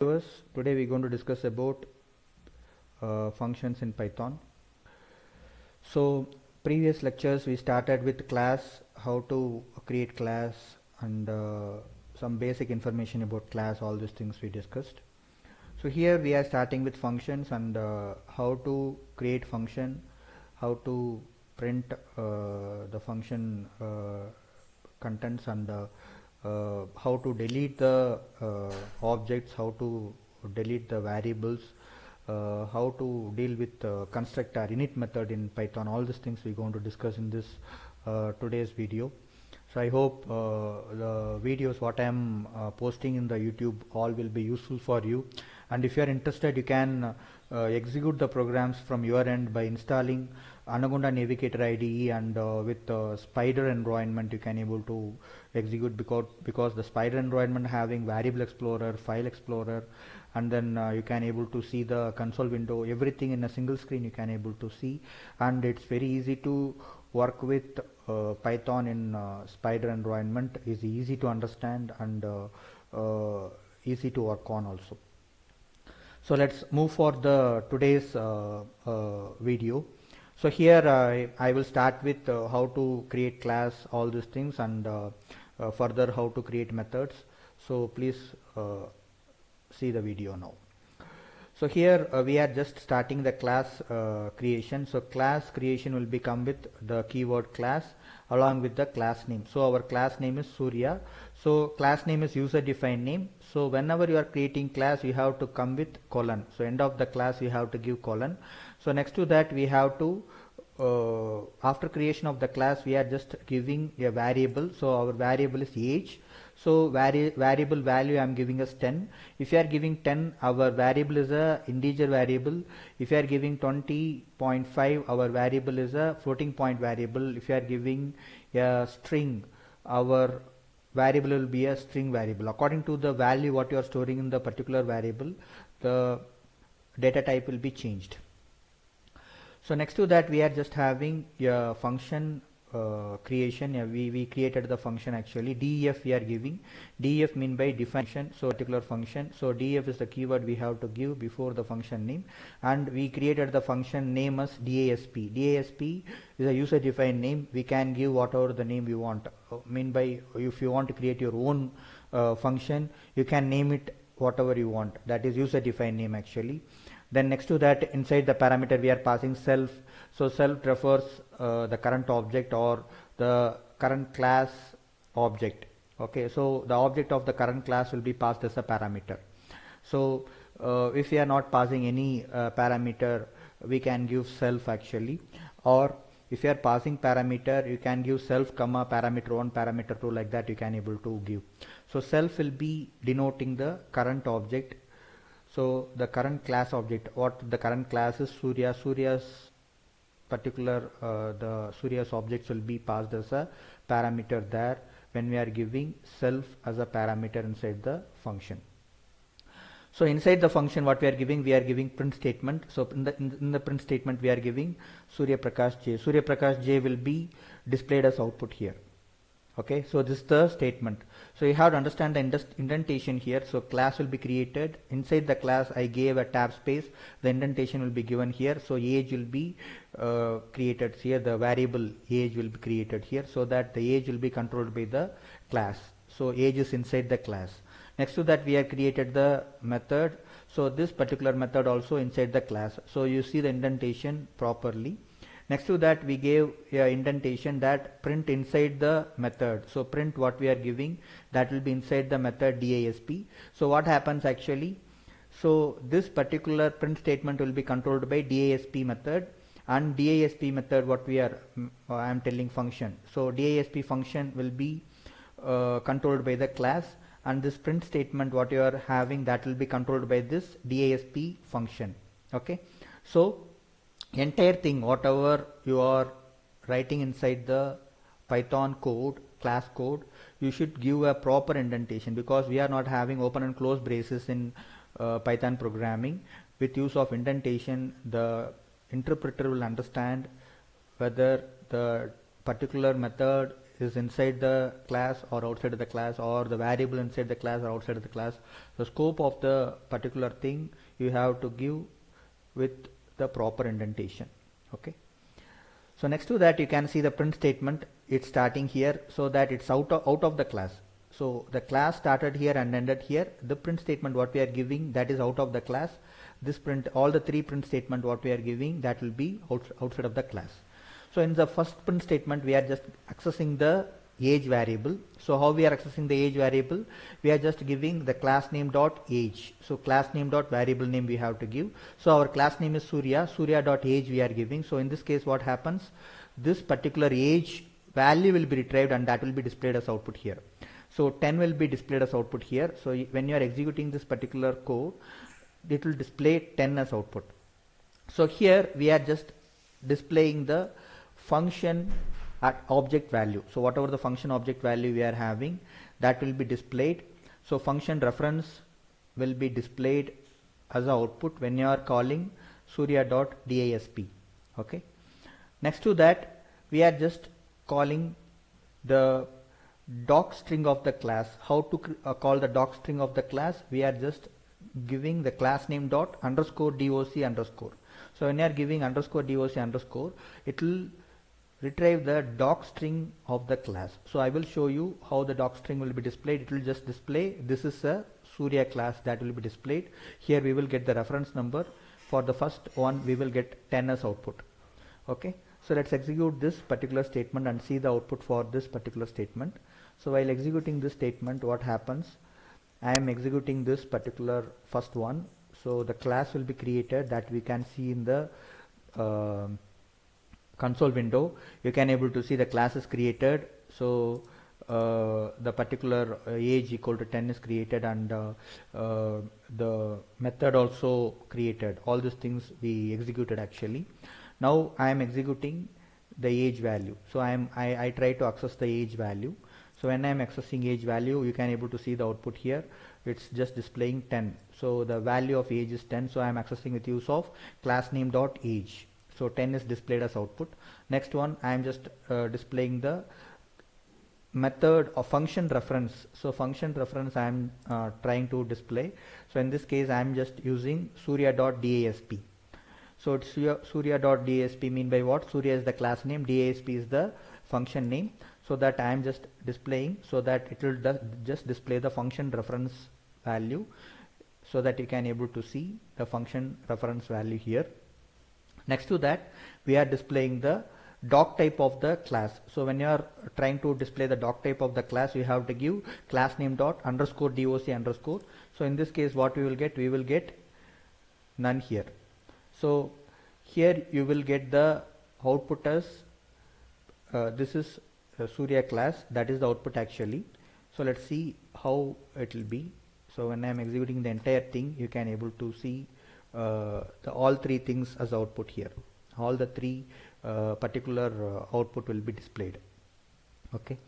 Today we're going to discuss about functions in Python. So previous lectures we started with class, how to create class, and some basic information about class, all these things we discussed. So here we are starting with functions and how to create function, how to print the function contents, and how to delete the objects, how to delete the variables, how to deal with constructor init method in Python. All these things we're going to discuss in this today's video. So I hope the videos what I am posting in the YouTube all will be useful for you, and if you are interested you can execute the programs from your end by installing Anaconda Navigator IDE, and with Spider environment you can able to execute, because the Spider environment having variable explorer, file explorer, and then you can able to see the console window, everything in a single screen you can able to see, and it's very easy to work with Python in Spider environment. Is easy to understand and easy to work on also. So let's move for the today's video. So here I will start with how to create class, all these things, and further how to create methods. So please see the video now. So here we are just starting the class creation. So class creation will become with the keyword class along with the class name. So our class name is Surya. So class name is user defined name. So whenever you are creating class you have to come with colon. So end of the class you have to give colon. So next to that we have to after creation of the class we are just giving a variable. So our variable is age. So variable value I am giving as 10. If you are giving 10, our variable is a integer variable. If you are giving 20.5, our variable is a floating point variable. If you are giving a string, our variable will be a string variable. According to the value what you are storing in the particular variable, the data type will be changed. So next to that we are just having a function creation. We created the function actually. DEF we are giving. DEF mean by definition, so particular function. So DEF is the keyword we have to give before the function name, and we created the function name as DASP. DASP is a user defined name. We can give whatever the name you want. Mean by if you want to create your own function, you can name it whatever you want. That is user defined name actually. Then next to that inside the parameter we are passing self. So self refers the current object or the current class object. Okay, so the object of the current class will be passed as a parameter. So if we are not passing any parameter, we can give self actually, or if you are passing parameter you can give self comma parameter 1 parameter 2, like that you can able to give. So self will be denoting the current object. So the current class object, what the current class is Surya. Surya's particular the Surya's objects will be passed as a parameter there when we are giving self as a parameter inside the function. So inside the function what we are giving print statement. So in the print statement we are giving Surya Prakash J. Surya Prakash J will be displayed as output here. Okay, so this is the statement. So you have to understand the indentation here. So class will be created. Inside the class I gave a tab space. The indentation will be given here. So age will be created here. The variable age will be created here, so that the age will be controlled by the class. So age is inside the class. Next to that we have created the method. So this particular method also inside the class. So you see the indentation properly. Next to that we gave a indentation that print inside the method. So print what we are giving, that will be inside the method DASP. So what happens actually, so this particular print statement will be controlled by DASP method, and DASP method what we are I am telling function. So DASP function will be controlled by the class, and this print statement what you are having, that will be controlled by this DASP function. Okay, so entire thing whatever you are writing inside the Python code, class code, you should give a proper indentation, because we are not having open and close braces in Python programming. With use of indentation, the interpreter will understand whether the particular method is inside the class or outside of the class, or the variable inside the class or outside of the class. The scope of the particular thing you have to give with the proper indentation. Okay. So next to that you can see the print statement. It's starting here, so that it's out of the class. So the class started here and ended here. The print statement what we are giving, that is out of the class. This print, all the three print statement what we are giving, that will be outside of the class. So in the first print statement we are just accessing the age variable. So how we are accessing the age variable? We are just giving the class name dot age. So class name dot variable name we have to give. So our class name is Surya dot age we are giving. So in this case what happens? This particular age value will be retrieved and that will be displayed as output here. So 10 will be displayed as output here. So when you are executing this particular code, it will display 10 as output. So here we are just displaying the function at object value. So whatever the function object value we are having, that will be displayed. So function reference will be displayed as a output when you are calling surya.disp. Okay. Next to that we are just calling the doc string of the class. How to call the doc string of the class? We are just giving the class name dot underscore doc underscore. So when you are giving underscore doc underscore, it will retrieve the doc string of the class. So I will show you how the doc string will be displayed. It will just display, this is a Surya class that will be displayed. Here we will get the reference number. For the first one we will get 10 as output. Okay. So let's execute this particular statement and see the output for this particular statement. So while executing this statement, what happens? I am executing this particular first one. So the class will be created, that we can see in the console window. You can able to see the class is created. So the particular age equal to 10 is created, and the method also created. All these things we executed actually. Now I am executing the age value. So I try to access the age value. So when I am accessing age value, you can able to see the output here. It's just displaying 10. So the value of age is 10. So I am accessing with use of class name dot age. So 10 is displayed as output. Next one, I am just displaying the method or function reference. So function reference I am trying to display. So in this case I am just using surya.dasp. So it's surya.dasp mean by what? Surya is the class name, dasp is the function name. So that I am just displaying, so that it will just display the function reference value, so that you can able to see the function reference value here. Next to that we are displaying the doc type of the class. So when you are trying to display the doc type of the class, you have to give class name dot underscore doc underscore. So in this case what we will get? We will get none here. So here you will get the output as this is Surya class, that is the output actually. So let's see how it will be. So when I am executing the entire thing, you can able to see all three things as output here. All the three particular output will be displayed. Okay.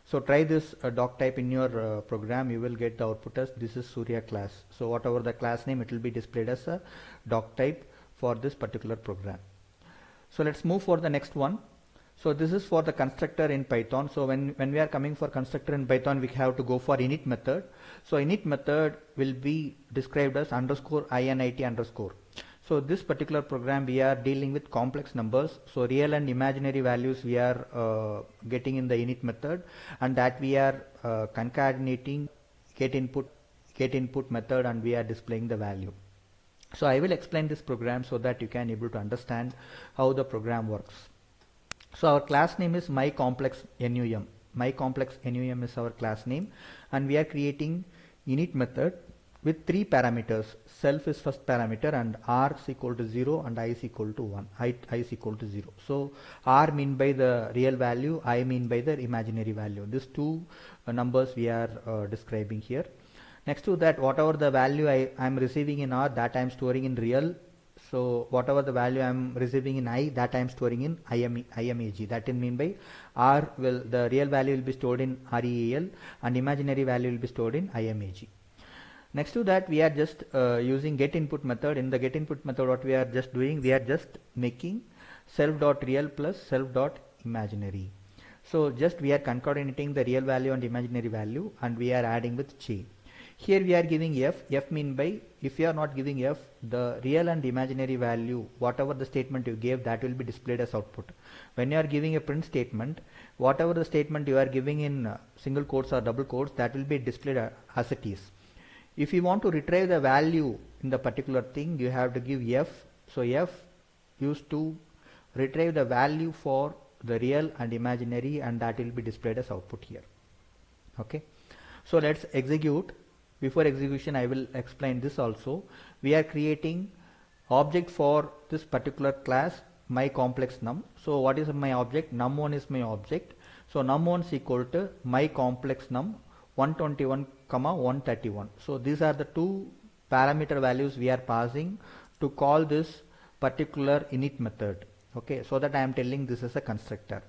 So try this doc type in your program. You will get the output as this is Surya class. So whatever the class name, it will be displayed as a doc type for this particular program. So let's move for the next one. So this is for the constructor in Python. So when we are coming for constructor in Python, we have to go for init method. So init method will be described as underscore init underscore. So this particular program we are dealing with complex numbers. So real and imaginary values we are getting in the init method, and that we are concatenating get input method, and we are displaying the value. So I will explain this program so that you can able to understand how the program works. So our class name is myComplexNum. myComplexNum is our class name, and we are creating init method with three parameters. Self is first parameter, and r is equal to 0 and I is equal to 1. I is equal to 0. So r mean by the real value, I mean by the imaginary value. These two numbers we are describing here. Next to that, whatever the value I am receiving in r, that I am storing in real. So whatever the value I am receiving in I, that I am storing in imag. That will mean by r will, the real value will be stored in real, and imaginary value will be stored in imag. Next to that, we are just using get input method. In the get input method, what we are just doing, we are just making self.real plus self.imaginary. So just we are concatenating the real value and imaginary value, and we are adding with j. Here we are giving f mean by, if you are not giving f, the real and imaginary value, whatever the statement you gave, that will be displayed as output. When you are giving a print statement, whatever the statement you are giving in single quotes or double quotes, that will be displayed as it is. If you want to retrieve the value in the particular thing, you have to give f. So f used to retrieve the value for the real and imaginary, and that will be displayed as output here. Okay, so let's execute. Before execution, I will explain this also. We are creating object for this particular class, my complex num. So what is my object? Num1 is my object. So num1 is equal to my complex num 121 comma 131. So these are the two parameter values we are passing to call this particular init method. Okay, so that I am telling this is a constructor.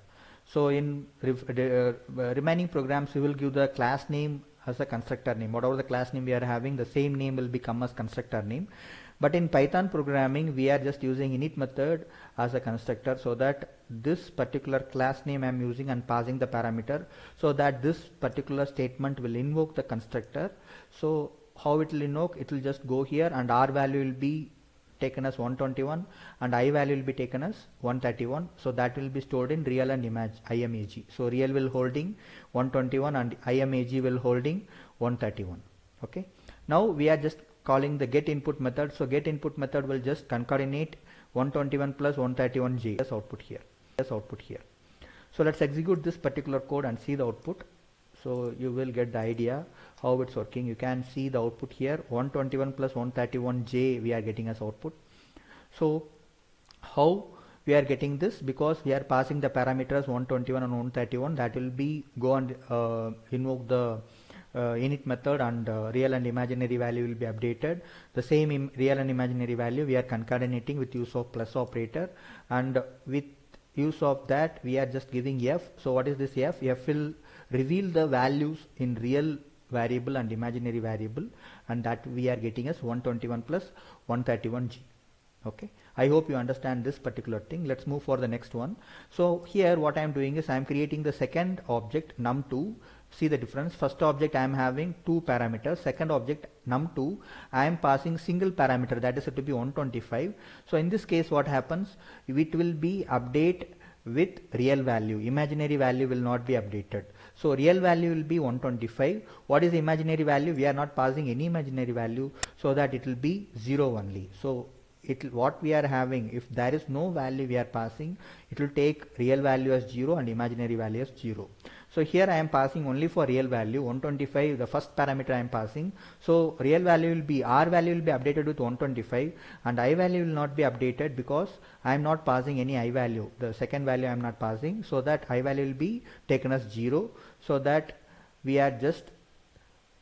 So in remaining programs, we will give the class name as a constructor name. Whatever the class name we are having, the same name will become as constructor name. But in Python programming, we are just using init method as a constructor, so that this particular class name I am using and passing the parameter, so that this particular statement will invoke the constructor. So how it will invoke? It will just go here, and R value will be taken as 121 and I value will be taken as 131. So that will be stored in real and imag. So real will holding 121 and imag will holding 131. Okay, now we are just calling the get input method. So get input method will just concatenate 121 plus 131j as output here. So let's execute this particular code and see the output. So you will get the idea how it's working. You can see the output here, 121 plus 131j we are getting as output. So how we are getting this? Because we are passing the parameters 121 and 131, that will be go and invoke the init method, and real and imaginary value will be updated. The same real and imaginary value we are concatenating with use of plus operator, and with use of that we are just giving f. So what is this f? F will reveal the values in real variable and imaginary variable, and that we are getting as 121 plus 131g. Okay, I hope you understand this particular thing. Let's move for the next one. So here what I am doing is I am creating the second object num2. See the difference. First object I am having two parameters. Second object num2 I am passing single parameter, that is to be 125. So in this case what happens? It will be update with real value. Imaginary value will not be updated. So real value will be 125. What is the imaginary value? We are not passing any imaginary value, so that it will be 0 only. So what we are having, if there is no value we are passing, it will take real value as 0 and imaginary value as 0. So here I am passing only for real value 125, the first parameter I am passing. So real value will be, R value will be updated with 125 and I value will not be updated because I am not passing any I value. The second value I am not passing, so that I value will be taken as 0, so that we are just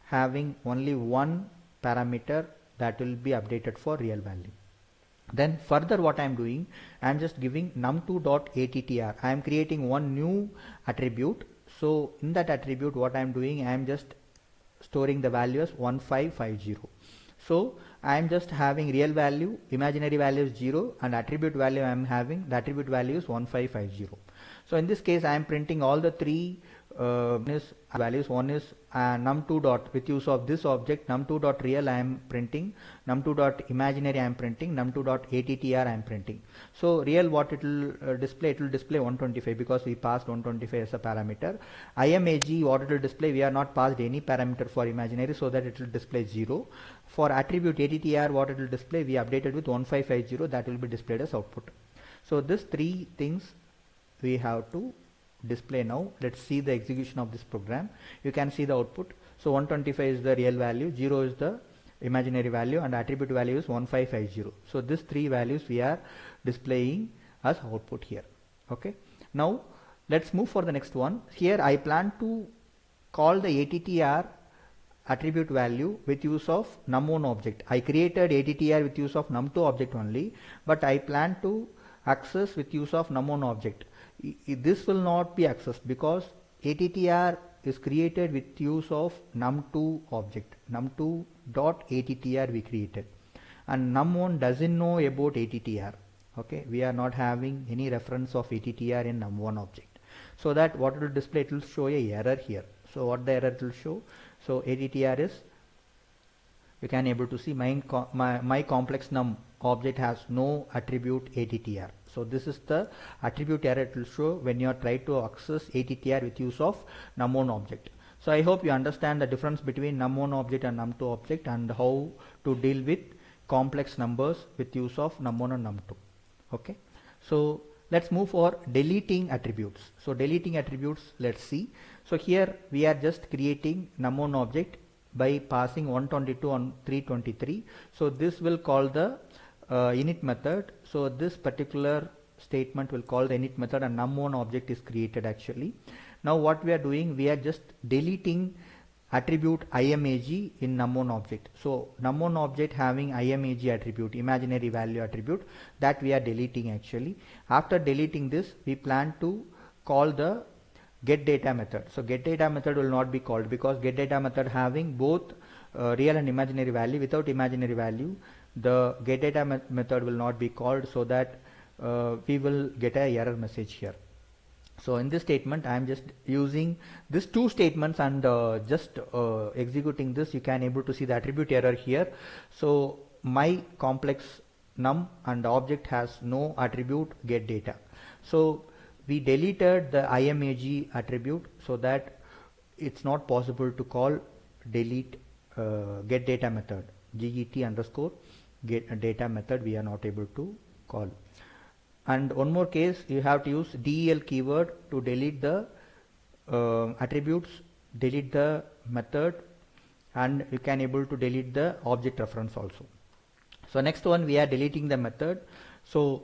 having only one parameter that will be updated for real value. Then further what I am doing, I am just giving num2.attr. I am creating one new attribute. So in that attribute what I am doing, I am just storing the value as 1550. So I am just having real value, imaginary value is 0, and attribute value I am having, the attribute value is 1550. So in this case I am printing all the three values. One is num2 dot, with use of this object num2 dot real I am printing, num2 dot imaginary I am printing, num2 dot attr I am printing. So real what it will display, it will display 125 because we passed 125 as a parameter. imag what it will display, we are not passed any parameter for imaginary, so that it will display 0. For attribute attr what it will display, we updated with 1550, that will be displayed as output. So these three things we have to display now. Let's see the execution of this program. You can see the output. So 125 is the real value, 0 is the imaginary value, and attribute value is 1550. So these three values we are displaying as output here. Okay, now let's move for the next one. Here I plan to call the attr attribute value with use of num1 object. I created attr with use of num2 object only, but I plan to access with use of num1 object. This will not be accessed because attr is created with use of num2 object. num2 dot attr we created, and num1 doesn't know about attr. Okay, we are not having any reference of attr in num1 object. so that what it will display, it will show a error here. So what the error it will show, so ATTR is, you can able to see my complex num object has no attribute ATTR. So this is the attribute error it will show when you are trying to access ATTR with use of num1 object. So I hope you understand the difference between num1 object and num2 object and how to deal with complex numbers with use of num1 and num2. Okay, so let's move for deleting attributes. So deleting attributes, let's see. So here we are just creating num1 object by passing 122 on 323. So this will call the init method. So this particular statement will call the init method and num1 object is created actually. Now what we are doing, we are just deleting attribute imag in num1 object. So num1 object having imag attribute, imaginary value attribute, that we are deleting actually. After deleting this, we plan to call the getData method. So getData method will not be called because getData method having both real and imaginary value. Without imaginary value, the getData method will not be called, so that we will get a error message here. So in this statement, I am just using these two statements and just executing this. You can able to see the attribute error here. So my complex num and object has no attribute getData. So we deleted the imag attribute so that it's not possible to call delete getData method, get underscore getData method we are not able to call. And one more case, you have to use del keyword to delete the attributes, delete the method, and you can able to delete the object reference also. So next one, we are deleting the method. So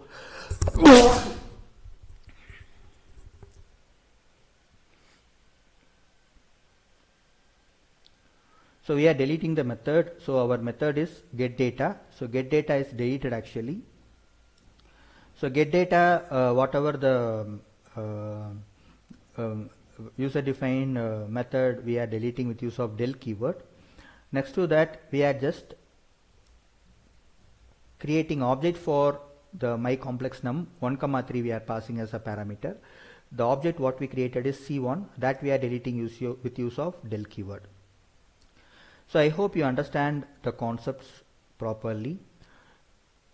so we are deleting the method. So our method is getData. So getData is deleted actually. So getData, whatever the user-defined method we are deleting with use of del keyword. Next to that, we are just creating object for the my complex num 1, 3 we are passing as a parameter. The object what we created is C1, that we are deleting with use of del keyword. So I hope you understand the concepts properly.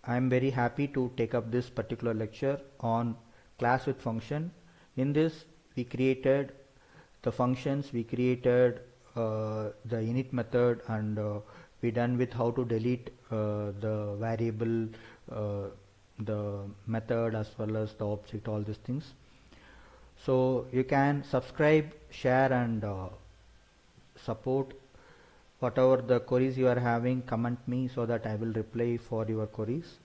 I am very happy to take up this particular lecture on class with function. In this, we created the functions, we created the init method, and we done with how to delete the variable, the method as well as the object, all these things. So you can subscribe, share, and support. Whatever the queries you are having, comment me so that I will reply for your queries.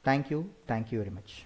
Thank you very much.